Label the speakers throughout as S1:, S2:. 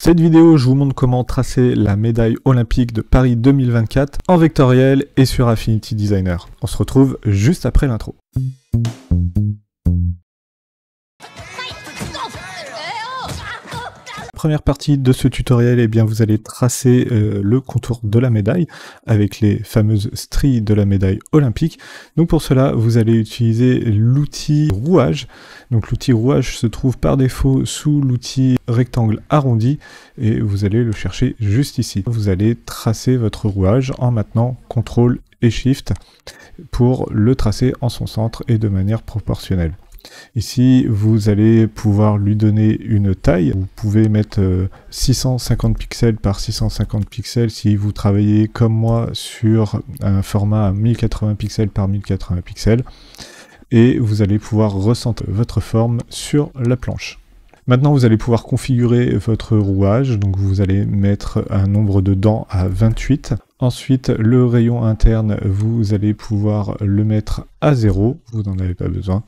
S1: Cette vidéo, je vous montre comment tracer la médaille olympique de Paris 2024 en vectoriel et sur Affinity Designer. On se retrouve juste après l'intro. Première partie de ce tutoriel, eh bien, vous allez tracer le contour de la médaille avec les fameuses stries de la médaille olympique. Donc pour cela, vous allez utiliser l'outil rouage. Donc l'outil rouage se trouve par défaut sous l'outil rectangle arrondi et vous allez le chercher juste ici. Vous allez tracer votre rouage en maintenant CTRL et SHIFT pour le tracer en son centre et de manière proportionnelle. Ici, vous allez pouvoir lui donner une taille. Vous pouvez mettre 650 pixels par 650 pixels si vous travaillez comme moi sur un format 1080 pixels par 1080 pixels. Et vous allez pouvoir recentrer votre forme sur la planche. Maintenant, vous allez pouvoir configurer votre rouage. Donc, vous allez mettre un nombre de dents à 28. Ensuite, le rayon interne, vous allez pouvoir le mettre à 0. Vous n'en avez pas besoin.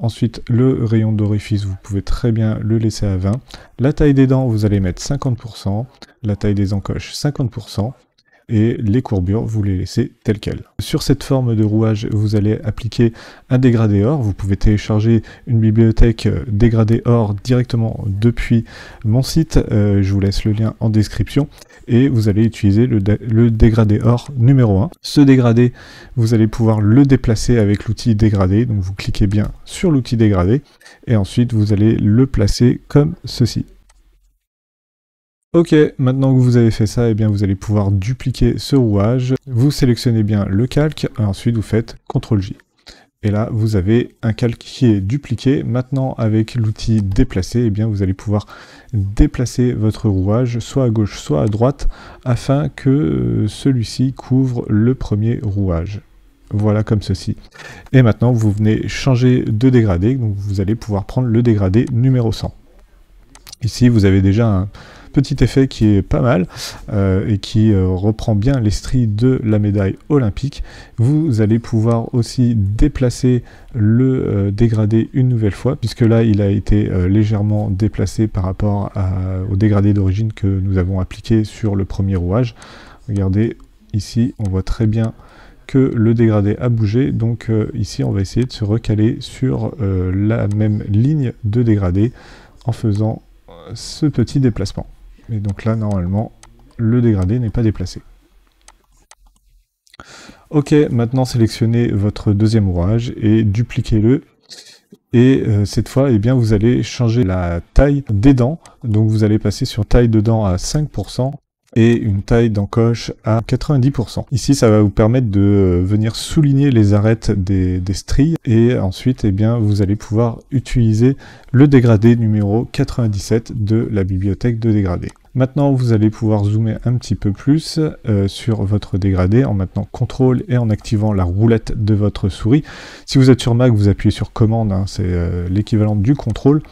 S1: Ensuite, le rayon d'orifice, vous pouvez très bien le laisser à 20. La taille des dents, vous allez mettre 50%. La taille des encoches, 50%. Et les courbures, vous les laissez telles quelles. Sur cette forme de rouage, vous allez appliquer un dégradé or. Vous pouvez télécharger une bibliothèque dégradé or directement depuis mon site. Je vous laisse le lien en description. Et vous allez utiliser le dégradé or numéro 1. Ce dégradé, vous allez pouvoir le déplacer avec l'outil dégradé. Donc vous cliquez bien sur l'outil dégradé. Et ensuite, vous allez le placer comme ceci. Ok, maintenant que vous avez fait ça, eh bien vous allez pouvoir dupliquer ce rouage. Vous sélectionnez bien le calque, et ensuite vous faites CTRL-J. Et là, vous avez un calque qui est dupliqué. Maintenant, avec l'outil déplacer, eh bien vous allez pouvoir déplacer votre rouage, soit à gauche, soit à droite, afin que celui-ci couvre le premier rouage. Voilà, comme ceci. Et maintenant, vous venez changer de dégradé, donc vous allez pouvoir prendre le dégradé numéro 100. Ici, vous avez déjà un petit effet qui est pas mal et qui reprend bien les stries de la médaille olympique. Vous allez pouvoir aussi déplacer le dégradé une nouvelle fois, puisque là il a été légèrement déplacé par rapport au dégradé d'origine que nous avons appliqué sur le premier rouage. Regardez, ici on voit très bien que le dégradé a bougé, donc ici on va essayer de se recaler sur la même ligne de dégradé en faisant ce petit déplacement. Et donc là, normalement, le dégradé n'est pas déplacé. Ok, maintenant sélectionnez votre deuxième rouage et dupliquez-le. Et cette fois, eh bien, vous allez changer la taille des dents. Donc vous allez passer sur taille de dents à 5% et une taille d'encoche à 90%. Ici, ça va vous permettre de venir souligner les arêtes des stries. Et ensuite, eh bien, vous allez pouvoir utiliser le dégradé numéro 97 de la bibliothèque de dégradé. Maintenant, vous allez pouvoir zoomer un petit peu plus sur votre dégradé en maintenant CTRL et en activant la roulette de votre souris. Si vous êtes sur Mac, vous appuyez sur commande, hein, c'est l'équivalent du CTRL.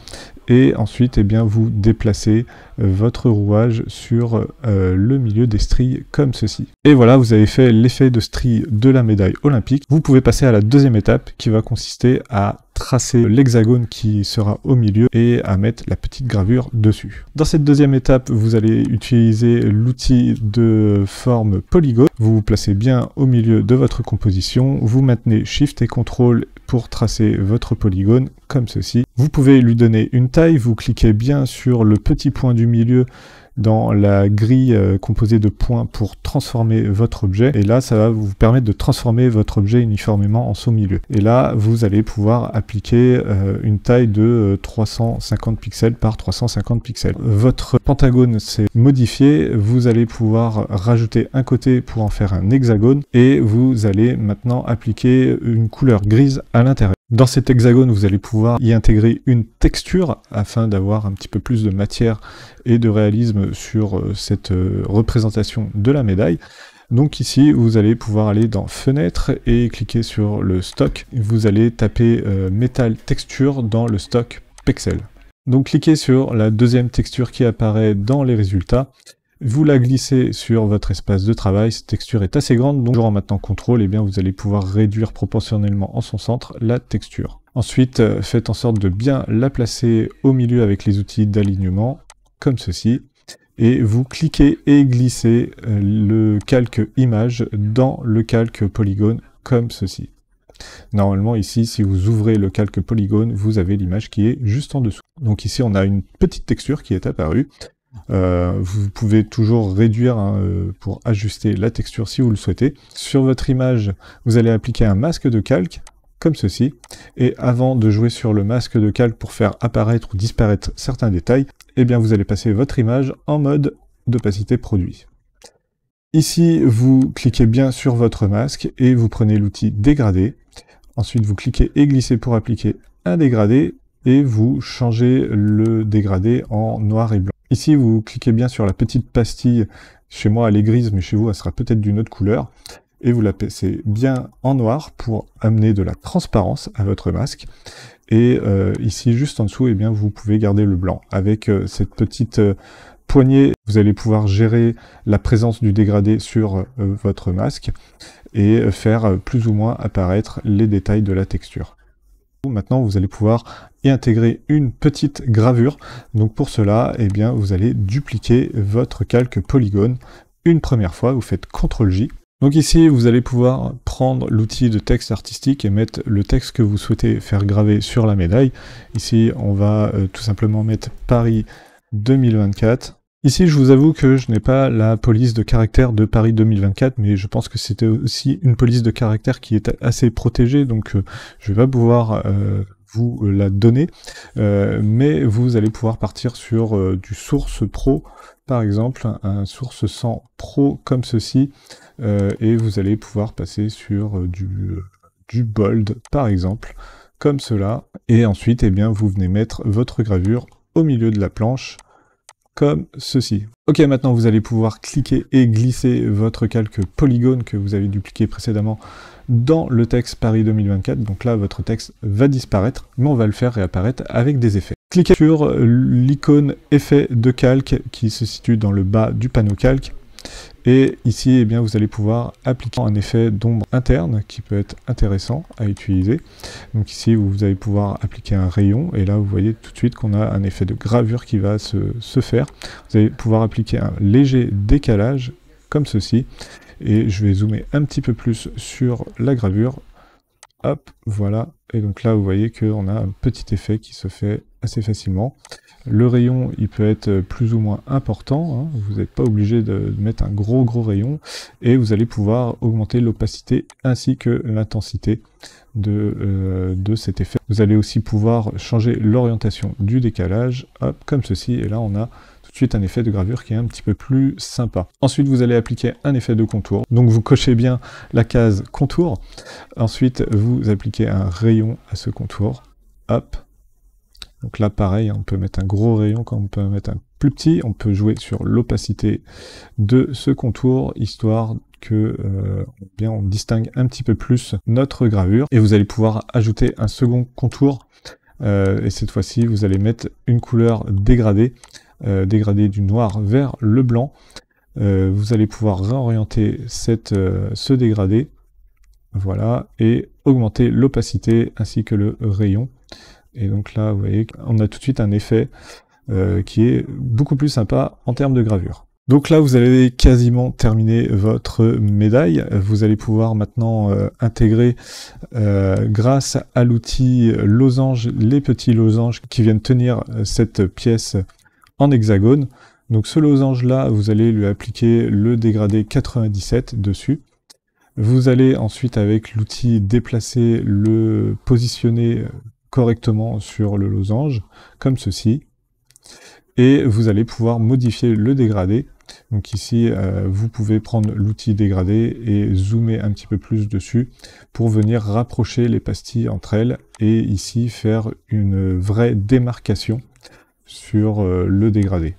S1: Et ensuite, eh bien, vous déplacez votre rouage sur le milieu des stries comme ceci. Et voilà, vous avez fait l'effet de stries de la médaille olympique. Vous pouvez passer à la deuxième étape qui va consister à tracer l'hexagone qui sera au milieu et à mettre la petite gravure dessus. Dans cette deuxième étape, vous allez utiliser l'outil de forme polygone. Vous vous placez bien au milieu de votre composition, vous maintenez Shift et CTRL pour tracer votre polygone comme ceci. Vous pouvez lui donner une taille, vous cliquez bien sur le petit point du milieu dans la grille composée de points pour transformer votre objet. Et là, ça va vous permettre de transformer votre objet uniformément en son milieu. Et là, vous allez pouvoir appliquer une taille de 350 pixels par 350 pixels. Votre pentagone s'est modifié. Vous allez pouvoir rajouter un côté pour en faire un hexagone. Et vous allez maintenant appliquer une couleur grise à l'intérieur. Dans cet hexagone, vous allez pouvoir y intégrer une texture afin d'avoir un petit peu plus de matière et de réalisme sur cette représentation de la médaille. Donc ici, vous allez pouvoir aller dans Fenêtre et cliquer sur le stock. Vous allez taper Metal Texture dans le stock Pexel. Donc cliquez sur la deuxième texture qui apparaît dans les résultats. Vous la glissez sur votre espace de travail, cette texture est assez grande, donc en maintenant CTRL, eh bien vous allez pouvoir réduire proportionnellement en son centre la texture. Ensuite, faites en sorte de bien la placer au milieu avec les outils d'alignement. comme ceci, et vous cliquez et glissez le calque image dans le calque polygone, comme ceci. Normalement ici, si vous ouvrez le calque polygone, vous avez l'image qui est juste en dessous. Donc ici, on a une petite texture qui est apparue. Vous pouvez toujours réduire pour ajuster la texture si vous le souhaitez. Sur votre image, vous allez appliquer un masque de calque, comme ceci. Et avant de jouer sur le masque de calque pour faire apparaître ou disparaître certains détails, eh bien vous allez passer votre image en mode d'opacité produit. Ici, vous cliquez bien sur votre masque et vous prenez l'outil dégradé. Ensuite, vous cliquez et glissez pour appliquer un dégradé et vous changez le dégradé en noir et blanc. Ici, vous cliquez bien sur la petite pastille. Chez moi, elle est grise, mais chez vous, elle sera peut-être d'une autre couleur. Et vous la passez bien en noir pour amener de la transparence à votre masque. Et ici, juste en dessous, eh bien, vous pouvez garder le blanc. Avec cette petite poignée, vous allez pouvoir gérer la présence du dégradé sur votre masque et faire plus ou moins apparaître les détails de la texture. Maintenant, vous allez pouvoir y intégrer une petite gravure. Donc pour cela, eh bien, vous allez dupliquer votre calque polygone une première fois. Vous faites CTRL-J. Donc ici, vous allez pouvoir prendre l'outil de texte artistique et mettre le texte que vous souhaitez faire graver sur la médaille. Ici, on va tout simplement mettre Paris 2024. Ici, je vous avoue que je n'ai pas la police de caractère de Paris 2024, mais je pense que c'était aussi une police de caractère qui est assez protégée, donc je vais pas pouvoir vous la donner, mais vous allez pouvoir partir sur du source pro, par exemple, un source 100 pro comme ceci, et vous allez pouvoir passer sur du bold, par exemple, comme cela, et ensuite, eh bien, vous venez mettre votre gravure au milieu de la planche, comme ceci. Ok, maintenant vous allez pouvoir cliquer et glisser votre calque polygone que vous avez dupliqué précédemment dans le texte Paris 2024. Donc là, votre texte va disparaître, mais on va le faire réapparaître avec des effets. Cliquez sur l'icône effet de calque qui se situe dans le bas du panneau calque. Et ici, eh bien, vous allez pouvoir appliquer un effet d'ombre interne qui peut être intéressant à utiliser. Donc ici, vous allez pouvoir appliquer un rayon. Et là, vous voyez tout de suite qu'on a un effet de gravure qui va se faire. Vous allez pouvoir appliquer un léger décalage, comme ceci. Et je vais zoomer un petit peu plus sur la gravure. Hop, voilà. Et donc là, vous voyez qu'on a un petit effet qui se fait assez facilement. Le rayon, il peut être plus ou moins important, hein. Vous n'êtes pas obligé de mettre un gros rayon, et vous allez pouvoir augmenter l'opacité ainsi que l'intensité de cet effet. Vous allez aussi pouvoir changer l'orientation du décalage, hop, comme ceci, et là on a tout de suite un effet de gravure qui est un petit peu plus sympa. Ensuite, vous allez appliquer un effet de contour, donc vous cochez bien la case contour. Ensuite, vous appliquez un rayon à ce contour, hop. Donc là, pareil, on peut mettre un gros rayon comme on peut mettre un plus petit. On peut jouer sur l'opacité de ce contour, histoire que bien on distingue un petit peu plus notre gravure. Et vous allez pouvoir ajouter un second contour. Et cette fois-ci, vous allez mettre une couleur dégradée, dégradée du noir vers le blanc. Vous allez pouvoir réorienter ce dégradé, voilà, et augmenter l'opacité ainsi que le rayon. Et donc là, vous voyez qu'on a tout de suite un effet qui est beaucoup plus sympa en termes de gravure. Donc là, vous avez quasiment terminé votre médaille. Vous allez pouvoir maintenant intégrer, grâce à l'outil losange, les petits losanges qui viennent tenir cette pièce en hexagone. Donc ce losange-là, vous allez lui appliquer le dégradé 97 dessus. Vous allez ensuite, avec l'outil déplacer, le positionner correctement sur le losange, comme ceci, et vous allez pouvoir modifier le dégradé. Donc ici, vous pouvez prendre l'outil dégradé et zoomer un petit peu plus dessus pour venir rapprocher les pastilles entre elles, et ici faire une vraie démarcation sur le dégradé.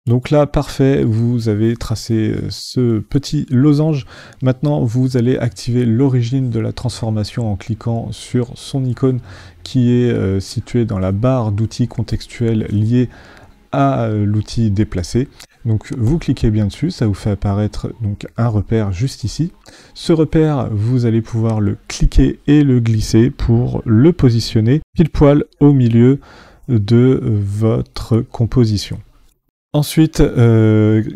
S1: Donc là, parfait, vous avez tracé ce petit losange. Maintenant, vous allez activer l'origine de la transformation en cliquant sur son icône qui est située dans la barre d'outils contextuels liés à l'outil déplacer. Donc vous cliquez bien dessus, ça vous fait apparaître donc un repère juste ici. Ce repère, vous allez pouvoir le cliquer et le glisser pour le positionner pile poil au milieu de votre composition. Ensuite,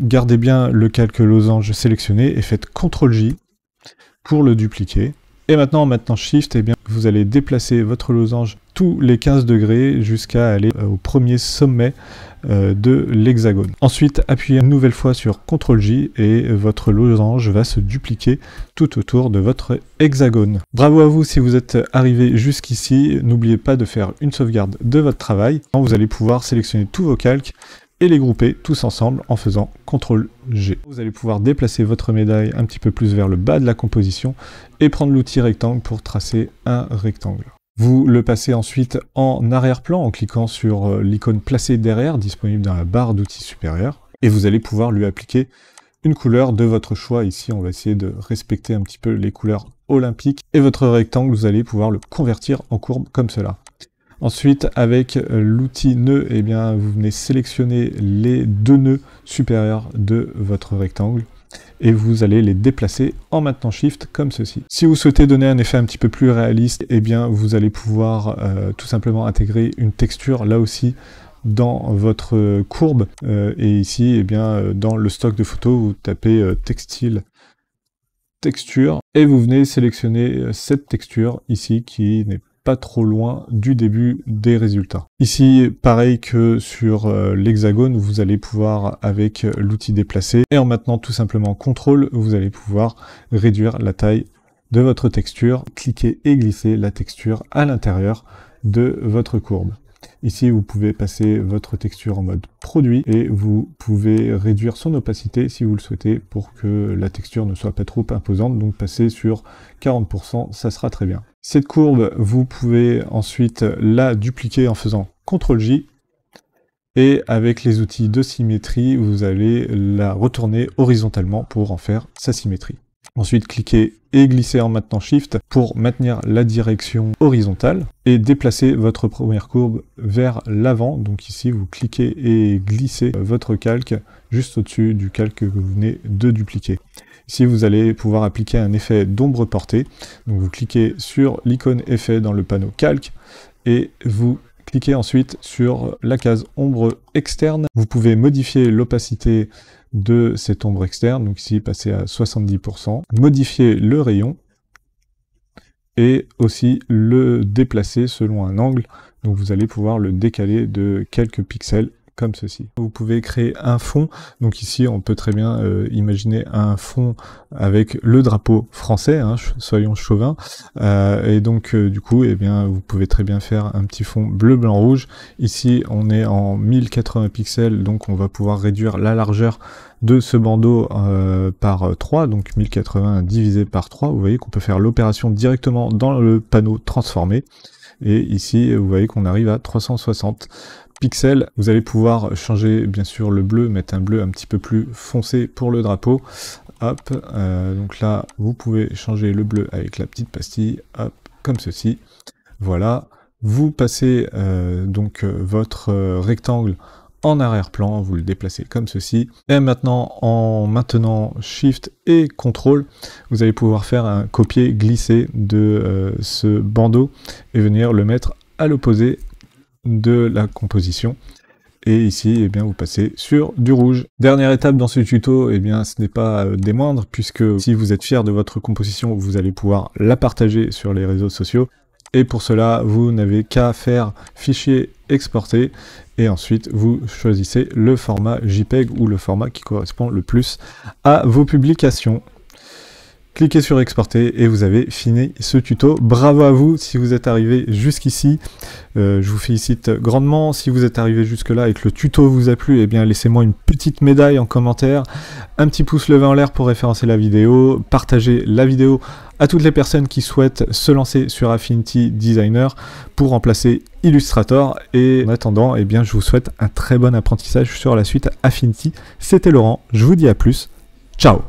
S1: gardez bien le calque losange sélectionné et faites CTRL-J pour le dupliquer. Et maintenant, en maintenant Shift, eh bien, vous allez déplacer votre losange tous les 15 degrés jusqu'à aller au premier sommet de l'hexagone. Ensuite, appuyez une nouvelle fois sur CTRL-J et votre losange va se dupliquer tout autour de votre hexagone. Bravo à vous si vous êtes arrivé jusqu'ici. N'oubliez pas de faire une sauvegarde de votre travail. Vous allez pouvoir sélectionner tous vos calques et les grouper tous ensemble en faisant CTRL-G. Vous allez pouvoir déplacer votre médaille un petit peu plus vers le bas de la composition et prendre l'outil rectangle pour tracer un rectangle. Vous le passez ensuite en arrière-plan en cliquant sur l'icône placer derrière, disponible dans la barre d'outils supérieure, et vous allez pouvoir lui appliquer une couleur de votre choix. Ici, on va essayer de respecter un petit peu les couleurs olympiques, et votre rectangle, vous allez pouvoir le convertir en courbe comme cela. Ensuite, avec l'outil nœud, eh bien, vous venez sélectionner les deux nœuds supérieurs de votre rectangle et vous allez les déplacer en maintenant Shift comme ceci. Si vous souhaitez donner un effet un petit peu plus réaliste, eh bien, vous allez pouvoir tout simplement intégrer une texture là aussi dans votre courbe. Et ici, eh bien, dans le stock de photos, vous tapez textile texture et vous venez sélectionner cette texture ici qui n'est pas trop loin du début des résultats. Ici, pareil que sur l'hexagone, vous allez pouvoir, avec l'outil déplacer, et en maintenant tout simplement CTRL, vous allez pouvoir réduire la taille de votre texture, cliquer et glisser la texture à l'intérieur de votre courbe. Ici, vous pouvez passer votre texture en mode produit et vous pouvez réduire son opacité si vous le souhaitez pour que la texture ne soit pas trop imposante. Donc passer sur 40%, ça sera très bien. Cette courbe, vous pouvez ensuite la dupliquer en faisant CTRL-J et avec les outils de symétrie, vous allez la retourner horizontalement pour en faire sa symétrie. Ensuite, cliquez et glissez en maintenant Shift pour maintenir la direction horizontale et déplacer votre première courbe vers l'avant. Donc ici, vous cliquez et glissez votre calque juste au-dessus du calque que vous venez de dupliquer. Ici, vous allez pouvoir appliquer un effet d'ombre portée. Donc vous cliquez sur l'icône effet dans le panneau calque et vous cliquez ensuite sur la case ombre externe. Vous pouvez modifier l'opacité de cette ombre externe, donc ici passer à 70%, modifier le rayon et aussi le déplacer selon un angle, donc vous allez pouvoir le décaler de quelques pixels comme ceci. Vous pouvez créer un fond, donc ici on peut très bien imaginer un fond avec le drapeau français, hein, soyons chauvins, et donc du coup eh bien, vous pouvez très bien faire un petit fond bleu, blanc, rouge. Ici on est en 1080 pixels, donc on va pouvoir réduire la largeur de ce bandeau par 3, donc 1080 divisé par 3, vous voyez qu'on peut faire l'opération directement dans le panneau transformé, et ici vous voyez qu'on arrive à 360 pixels. Vous allez pouvoir changer bien sûr le bleu, mettre un bleu un petit peu plus foncé pour le drapeau. Hop, donc là vous pouvez changer le bleu avec la petite pastille, hop, comme ceci. Voilà, vous passez donc votre rectangle en arrière-plan, vous le déplacez comme ceci. Et maintenant, en maintenant Shift et CTRL, vous allez pouvoir faire un copier-glisser de ce bandeau et venir le mettre à l'opposé de la composition. Et ici, eh bien, vous passez sur du rouge. Dernière étape dans ce tuto, eh bien, ce n'est pas des moindres, puisque si vous êtes fier de votre composition, vous allez pouvoir la partager sur les réseaux sociaux. Et pour cela, vous n'avez qu'à faire fichier exporter, et ensuite vous choisissez le format JPEG ou le format qui correspond le plus à vos publications. Cliquez sur exporter et vous avez fini ce tuto. Bravo à vous si vous êtes arrivé jusqu'ici. Je vous félicite grandement. Si vous êtes arrivé jusque là et que le tuto vous a plu, eh bien laissez-moi une petite médaille en commentaire, un petit pouce levé en l'air pour référencer la vidéo, partagez la vidéo à toutes les personnes qui souhaitent se lancer sur Affinity Designer pour remplacer Illustrator. Et en attendant, eh bien je vous souhaite un très bon apprentissage sur la suite Affinity. C'était Laurent, je vous dis à plus. Ciao!